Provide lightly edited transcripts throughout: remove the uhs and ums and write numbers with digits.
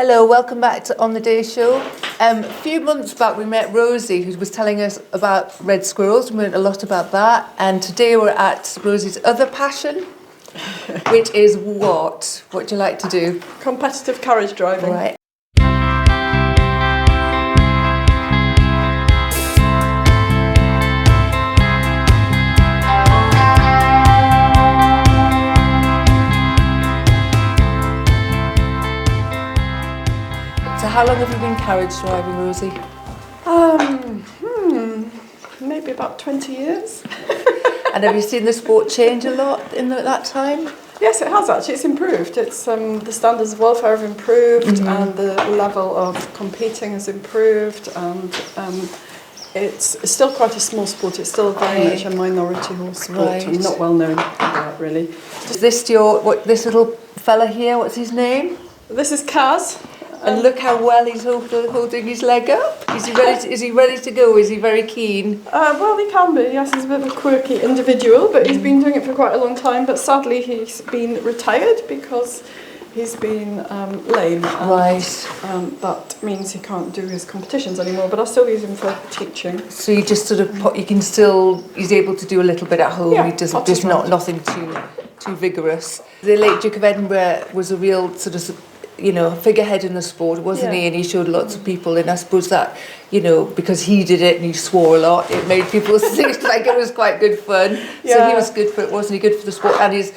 Hello, welcome back to On the Day Show. A few months back we met Rosie, who was telling us about red squirrels. We learned a lot about that. And today we're at Rosie's other passion, which is what? What do you like to do? Competitive carriage driving. Right. So how long have you been carriage driving, Rosie? Maybe about 20 years. And have you seen the sport change a lot in that time? Yes, it has actually. It's improved. It's the standards of welfare have improved, and the level of competing has improved, and it's still quite a small sport. It's still very much a minority horse sport, and not well known really. Is this this little fella here? What's his name? This is Kaz. And look how well he's holding his leg up. Is he ready to go? Is he very keen? Well, he can be. Yes, he's a bit of a quirky individual, but he's been doing it for quite a long time. But sadly, he's been retired because he's been lame. Right. That means he can't do his competitions anymore. But I still use him for teaching. So you just sort of he's able to do a little bit at home. Yeah, he doesn't just nothing too vigorous. The late Duke of Edinburgh was a real sort of figurehead in the sport, wasn't he? And he showed lots of people, and I suppose that, because he did it and he swore a lot, it made people think like it was quite good fun. Yeah. So he was good for it, wasn't he? Good for the sport. And is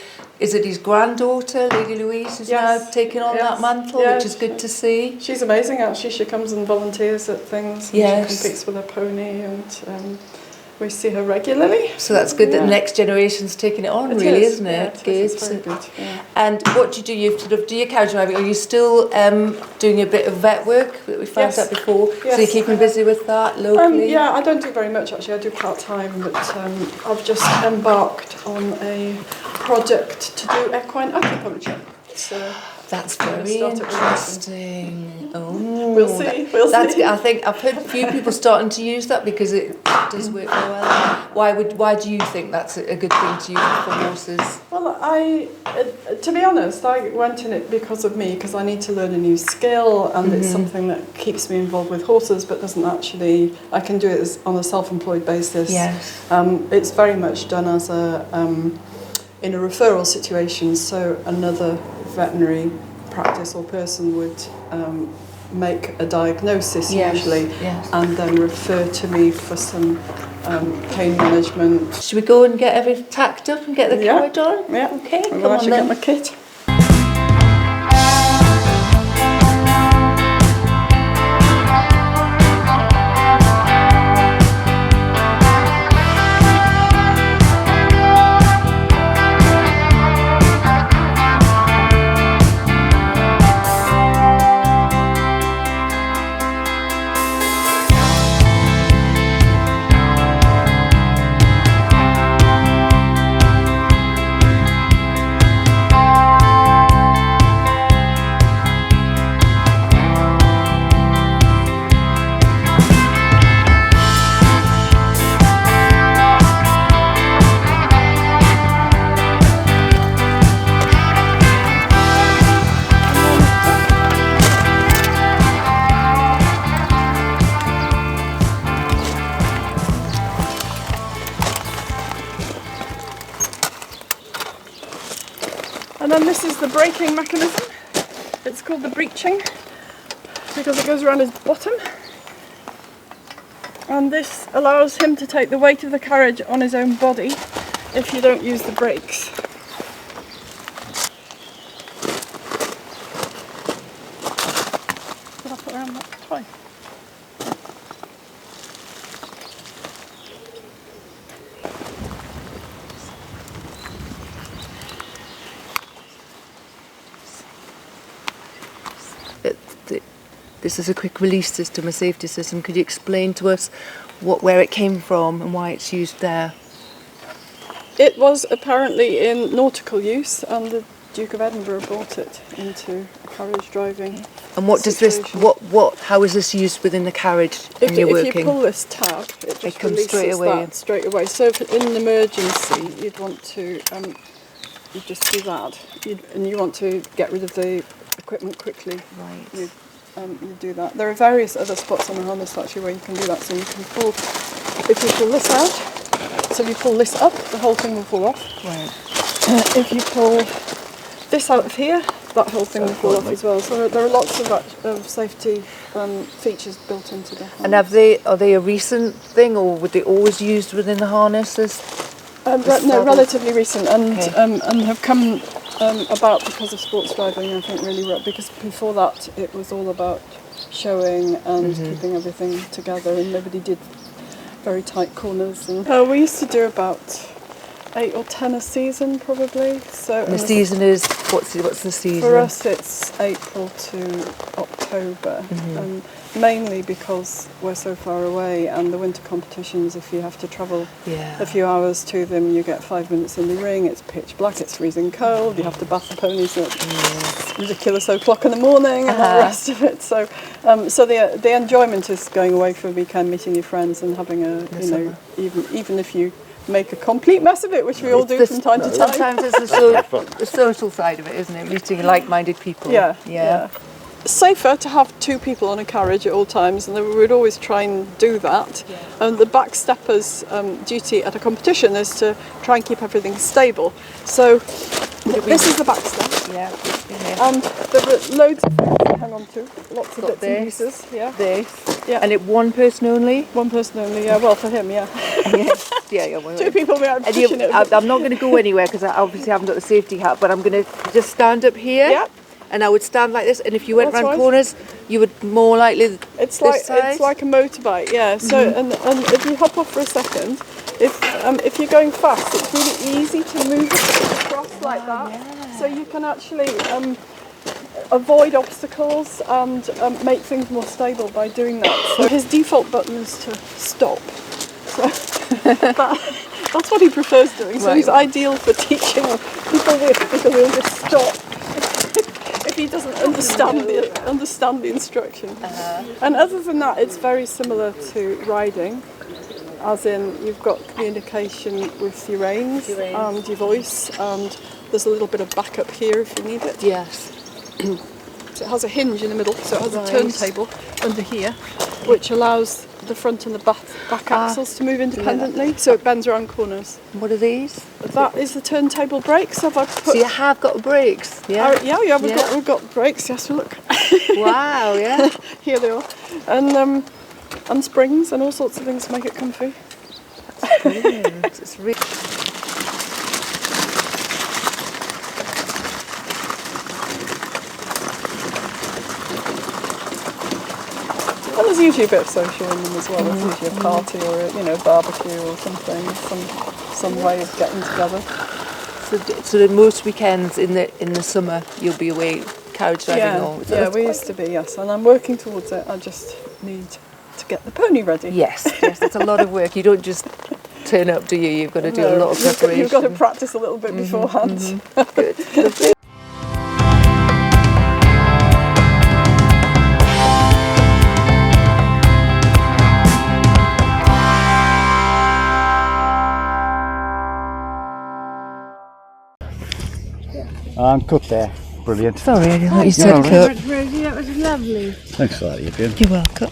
it his granddaughter, Lady Louise, who's now taking on that mantle, which is good to see? She's amazing, actually. She comes and volunteers at things. And she competes with her pony, and we see her regularly. So that's good that the next generation's taking it on, isn't it? Good. It's very good. Yeah. And what do you do? You sort of do your carriage driving? Are you still doing a bit of vet work? We found out before. Yes. So you're keeping busy with that locally? I don't do very much actually. I do part time, but I've just embarked on a project to do equine acupuncture. So that's very interesting. Oh, we'll see. I think I've heard a few people starting to use that because it does work very well. Why do you think that's a good thing to use for horses? Well, to be honest, I went in it because of me, because I need to learn a new skill, and it's something that keeps me involved with horses, but doesn't actually. I can do it on a self-employed basis. Yes. It's very much done as in a referral situation, so another veterinary practice or person would make a diagnosis usually, and then refer to me for some pain management. Should we go and get everything tacked up and get the carriage on? Yeah. Okay, come on then. Get my kit. And then this is the braking mechanism. It's called the breeching because it goes around his bottom. And this allows him to take the weight of the carriage on his own body if you don't use the brakes. Did I put around that twice? This is a quick release system, a safety system. Could you explain to us where it came from and why it's used there? It was apparently in nautical use, and the Duke of Edinburgh brought it into carriage driving. And what does this? How is this used within the carriage when you're working? If you pull this tab, it just comes straight away. So if in an emergency, you'd want to, you just do that, and you want to get rid of the equipment quickly, Right. you do that. There are various other spots on the harness actually where you can do that. So you can pull, if you pull this out, so if you pull this up, the whole thing will fall off. Right. If you pull this out of here, that whole thing will fall off as well. So there are lots of safety features built into the harness. And are they a recent thing, or were they always used within the harnesses? No, relatively recent, and have come about because of sports driving. I think really, because before that it was all about showing and keeping everything together, and nobody did very tight corners. And we used to do about 8 or 10 a season probably. So And the season is what's the season? For us, it's April to October, mainly because we're so far away, and the winter competitions, if you have to travel a few hours to them, you get 5 minutes in the ring, it's pitch black, it's freezing cold, you have to bath the ponies at ridiculous o'clock in the morning, and all the rest of it. So, so the enjoyment is going away for a weekend, meeting your friends, and having even if you make a complete mess of it, which we all do from time to time. Sometimes it's the social side of it, isn't it? Meeting like-minded people. Yeah. Safer to have 2 people on a carriage at all times, and we would always try and do that. And the back stepper's duty at a competition is to try and keep everything stable. So this is the back step. And there are loads of things to hang on to, lots of bits and pieces. And it one person only? One person only, well, for him, Well, 2 people we are pushing it. I'm not going to go anywhere because I obviously haven't got the safety hat, but I'm going to just stand up here. And I would stand like this, and if you went round corners, you would more likely. It's like a motorbike, So and if you hop off for a second, if you're going fast, it's really easy to move it across like that. So you can actually avoid obstacles and make things more stable by doing that. So his default button is to stop. So that's what he prefers doing. So he's ideal for teaching people this, because he'll just stop if he doesn't understand the instruction. And other than that, it's very similar to riding, as in you've got communication with your reins and your voice, and there's a little bit of backup here if you need it. Yes. So it has a hinge in the middle, so it has a turntable under here, which allows the front and the back axles to move independently, so it bends around corners. What are these? That is the turntable brakes. So you have got brakes? We've got brakes. Yes, look. Wow, yeah. Here they are, and springs and all sorts of things to make it comfy. That's brilliant. It's really. And there's usually a bit of social in them as well. There's usually a party or a barbecue or something, some way of getting together. So then most weekends in the summer you'll be away carriage driving? We used to be, yes, and I'm working towards it. I just need to get the pony ready. Yes, it's a lot of work. You don't just turn up, do you? You've got to do a lot of preparation. You've got to practice a little bit beforehand. Good. Lovely. I'm cut there. Brilliant. Sorry, I didn't know you said cut. Rosie, that was lovely. Thanks for that, Adrienne. You're welcome.